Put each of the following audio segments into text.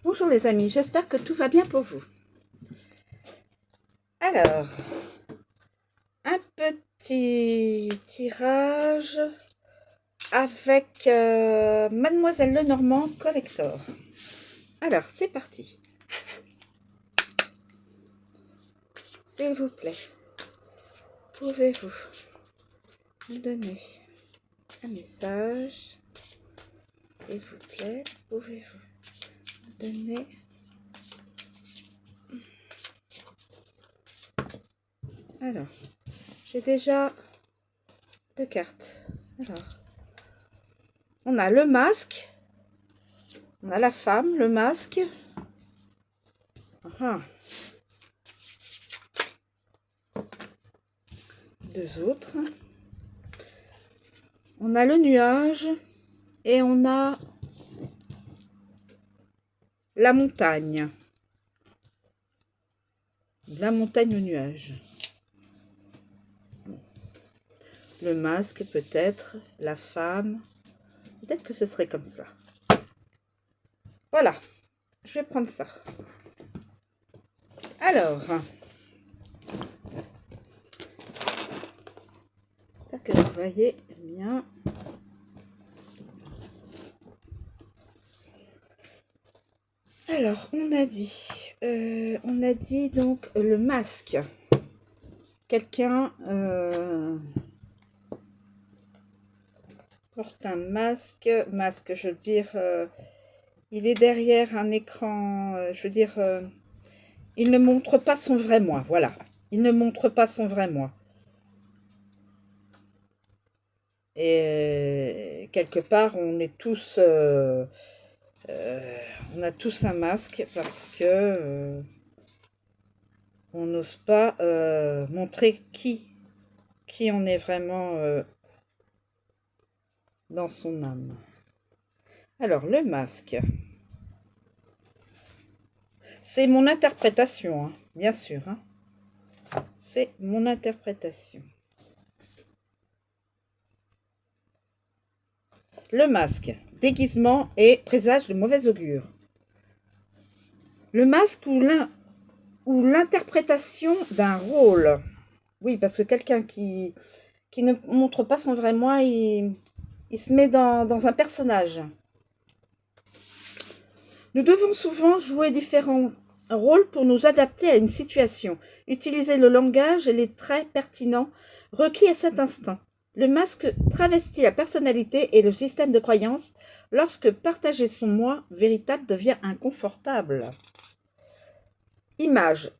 Bonjour les amis, j'espère que tout va bien pour vous. Alors, un petit tirage avec Mademoiselle Lenormand Collector. Alors, c'est parti. S'il vous plaît, pouvez-vous me donner un message? S'il vous plaît, pouvez-vous me donner... Alors, j'ai déjà deux cartes. Alors, on a le masque, on a la femme, le masque. Deux autres. On a le nuage et on a la montagne. La montagne au nuage. Le masque peut-être, la femme. Peut-être que ce serait comme ça. Voilà, je vais prendre ça. Alors, j'espère que vous voyez bien. Alors, on a dit donc le masque. Quelqu'un porte un masque. Masque, je veux dire, il est derrière un écran, je veux dire, il ne montre pas son vrai moi, voilà. Il ne montre pas son vrai moi. Et quelque part, on est tous... on a tous un masque parce que on n'ose pas montrer qui on est vraiment dans son âme. Alors, le masque. C'est mon interprétation, hein, bien sûr. Hein. C'est mon interprétation. Le masque, déguisement et présage de mauvais augure. Le masque ou l'interprétation d'un rôle. Oui, parce que quelqu'un qui ne montre pas son vrai moi, il se met dans un personnage. Nous devons souvent jouer différents rôles pour nous adapter à une situation, utiliser le langage et les traits pertinents requis à cet instant. Le masque travestit la personnalité et le système de croyance lorsque partager son moi véritable devient inconfortable. Image.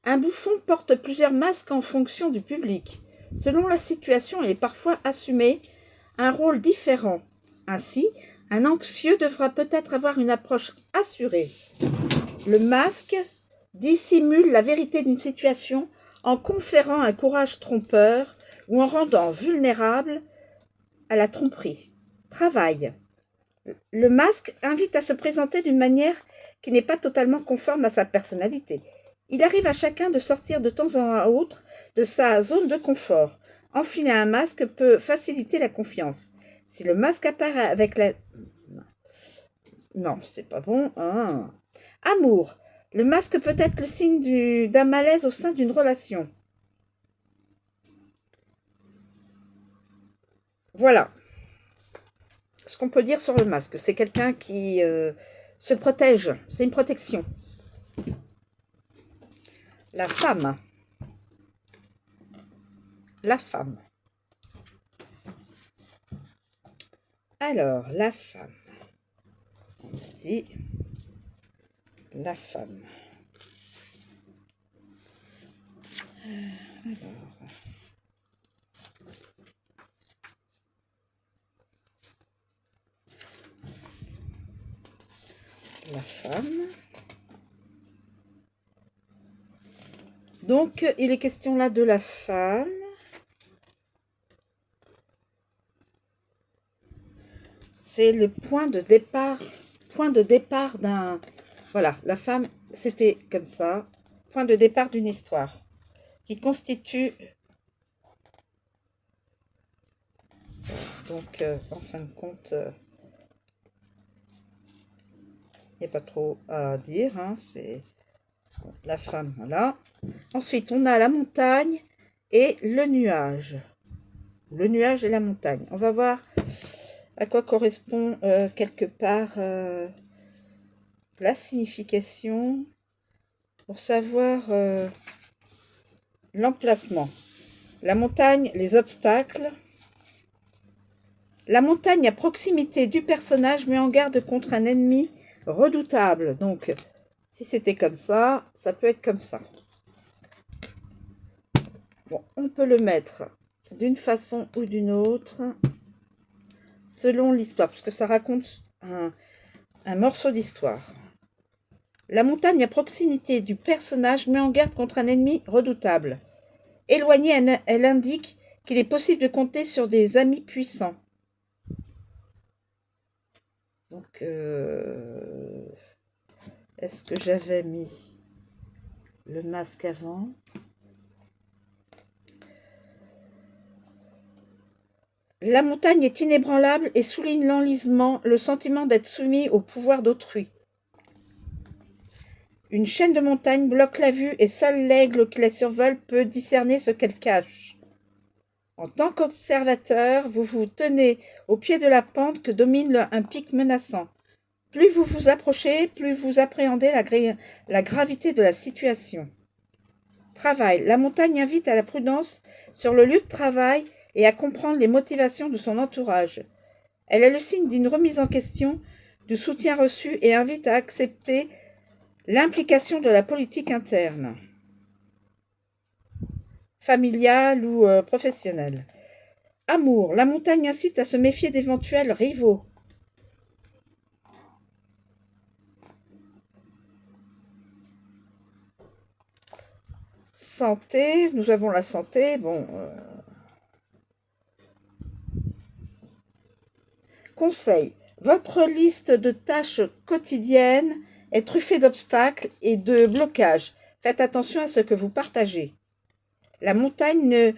Un bouffon porte plusieurs masques en fonction du public. Selon la situation, il est parfois assumé un rôle différent. Ainsi, un anxieux devra peut-être avoir une approche assurée. Le masque dissimule la vérité d'une situation en conférant un courage trompeur ou en rendant vulnérable à la tromperie. Travail. Le masque invite à se présenter d'une manière qui n'est pas totalement conforme à sa personnalité. Il arrive à chacun de sortir de temps en autre de sa zone de confort. Enfiler un masque peut faciliter la confiance. Si le masque apparaît avec la... Non, c'est pas bon. Ah. Amour. Le masque peut être le signe d'un malaise au sein d'une relation. Voilà ce qu'on peut dire sur le masque. C'est quelqu'un qui se protège. C'est une protection. La femme. La femme. Alors, la femme. On a dit la femme. Alors. La femme. Donc, il est question là de la femme. C'est le point de départ d'un... Voilà, la femme, c'était comme ça. Point de départ d'une histoire qui constitue... Donc, en fin de compte, n'y a pas trop à dire, hein, c'est la femme, voilà. Ensuite, on a la montagne et le nuage. Le nuage et la montagne. On va voir à quoi correspond quelque part la signification pour savoir l'emplacement. La montagne, les obstacles. La montagne à proximité du personnage met en garde contre un ennemi redoutable. Donc, si c'était comme ça, ça peut être comme ça. Bon, on peut le mettre d'une façon ou d'une autre, selon l'histoire, parce que ça raconte un morceau d'histoire. La montagne à proximité du personnage met en garde contre un ennemi redoutable. Éloignée, elle indique qu'il est possible de compter sur des amis puissants. Donc, est-ce que j'avais mis le masque avant? La montagne est inébranlable et souligne l'enlisement, le sentiment d'être soumis au pouvoir d'autrui. Une chaîne de montagnes bloque la vue et seul l'aigle qui la survole peut discerner ce qu'elle cache. En tant qu'observateur, vous vous tenez au pied de la pente que domine un pic menaçant. Plus vous vous approchez, plus vous appréhendez la gravité de la situation. Travail. La montagne invite à la prudence sur le lieu de travail et à comprendre les motivations de son entourage. Elle est le signe d'une remise en question, du soutien reçu et invite à accepter l'implication de la politique interne, familiale ou professionnelle. Amour. La montagne incite à se méfier d'éventuels rivaux. Santé. Nous avons la santé. Bon. Conseil. Votre liste de tâches quotidiennes est truffée d'obstacles et de blocages. Faites attention à ce que vous partagez. La montagne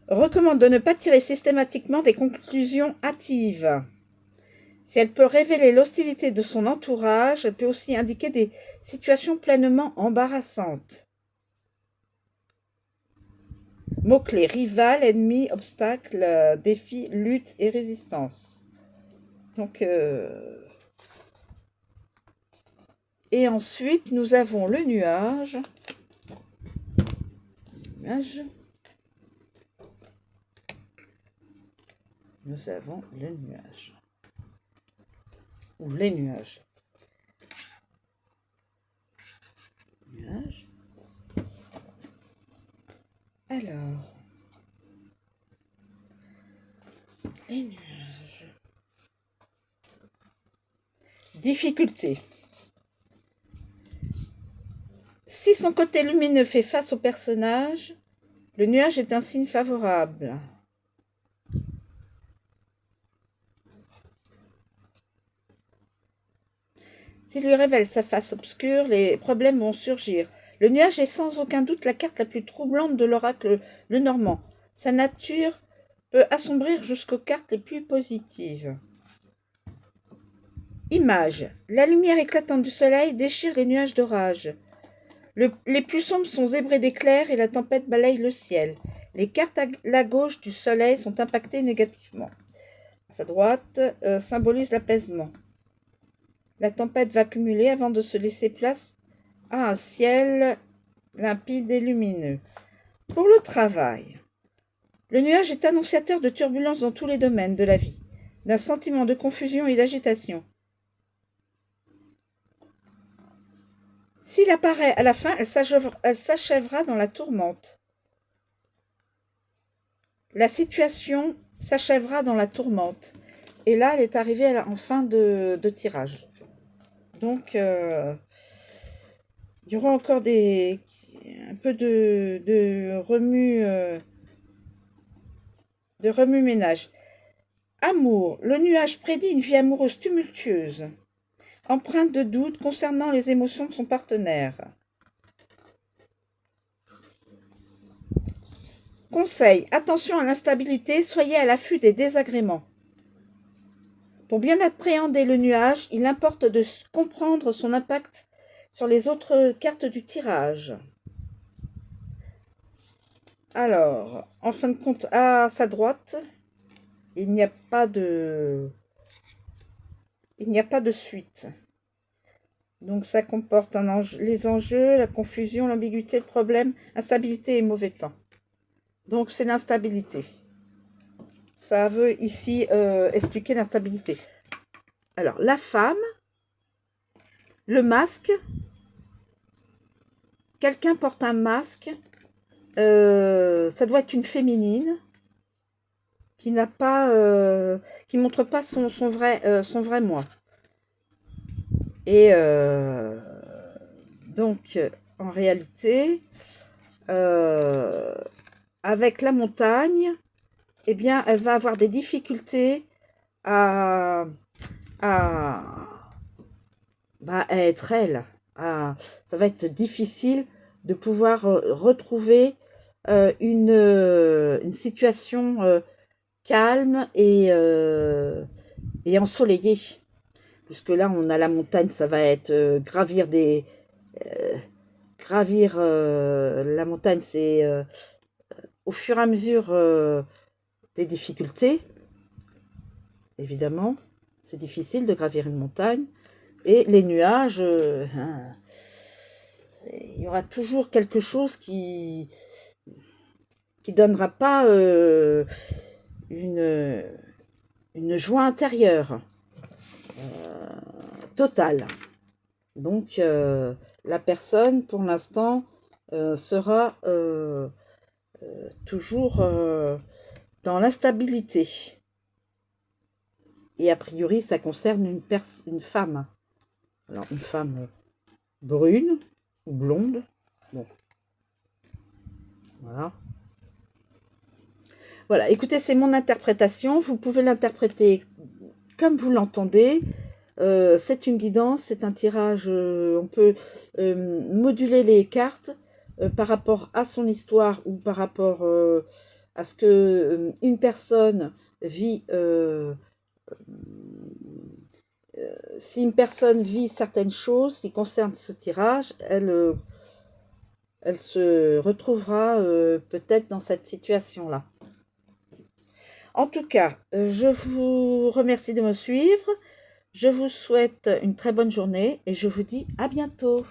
recommande de ne pas tirer systématiquement des conclusions hâtives. Si elle peut révéler l'hostilité de son entourage, elle peut aussi indiquer des situations pleinement embarrassantes. Mots-clés: rival, ennemi, obstacle, défi, lutte et résistance. Donc, et ensuite, nous avons le nuage. Nous avons le nuage. Ou les nuages. Nuage. Alors, les nuages. Difficulté. Si son côté lumineux fait face au personnage, le nuage est un signe favorable. S'il lui révèle sa face obscure, les problèmes vont surgir. Le nuage est sans aucun doute la carte la plus troublante de l'oracle Lenormand. Sa nature peut assombrir jusqu'aux cartes les plus positives. Image. La lumière éclatante du soleil déchire les nuages d'orage. Les plus sombres sont zébrés d'éclairs et la tempête balaye le ciel. Les cartes à la gauche du soleil sont impactées négativement. À sa droite symbolise l'apaisement. La tempête va cumuler avant de se laisser place à un ciel limpide et lumineux. Pour le travail, le nuage est annonciateur de turbulences dans tous les domaines de la vie, d'un sentiment de confusion et d'agitation. S'il apparaît à la fin, elle s'achèvera dans la tourmente. La situation s'achèvera dans la tourmente. Et là, elle est arrivée en fin de tirage. Donc, il y aura encore un peu de remue-ménage. Amour. Le nuage prédit une vie amoureuse tumultueuse, empreinte de doute concernant les émotions de son partenaire. Conseil. Attention à l'instabilité, soyez à l'affût des désagréments. Pour bien appréhender le nuage, il importe de comprendre son impact sur les autres cartes du tirage. Alors, en fin de compte, à sa droite, il n'y a pas de suite. Donc ça comporte les enjeux, la confusion, l'ambiguïté, le problème, instabilité et mauvais temps. Donc c'est l'instabilité. Ça veut ici expliquer l'instabilité. Alors la femme, le masque, quelqu'un porte un masque, ça doit être une féminine qui n'a pas, qui montre pas son vrai moi. Et donc en réalité, avec la montagne, eh bien, elle va avoir des difficultés à être elle. Ça va être difficile de pouvoir retrouver une situation calme et ensoleillée. Puisque là, on a la montagne, ça va être gravir la montagne, c'est au fur et à mesure des difficultés, évidemment. C'est difficile de gravir une montagne. Et les nuages, il y aura toujours quelque chose qui donnera pas une joie intérieure totale. Donc, la personne, pour l'instant, sera toujours dans l'instabilité. Et a priori, ça concerne une femme. Alors, une femme brune ou blonde. Bon. Voilà. Voilà, écoutez, c'est mon interprétation. Vous pouvez l'interpréter comme vous l'entendez. C'est une guidance, c'est un tirage. On peut moduler les cartes par rapport à son histoire ou par rapport à ce que une personne vit. Si une personne vit certaines choses qui concernent ce tirage, elle se retrouvera peut-être dans cette situation-là. En tout cas, je vous remercie de me suivre. Je vous souhaite une très bonne journée et je vous dis à bientôt.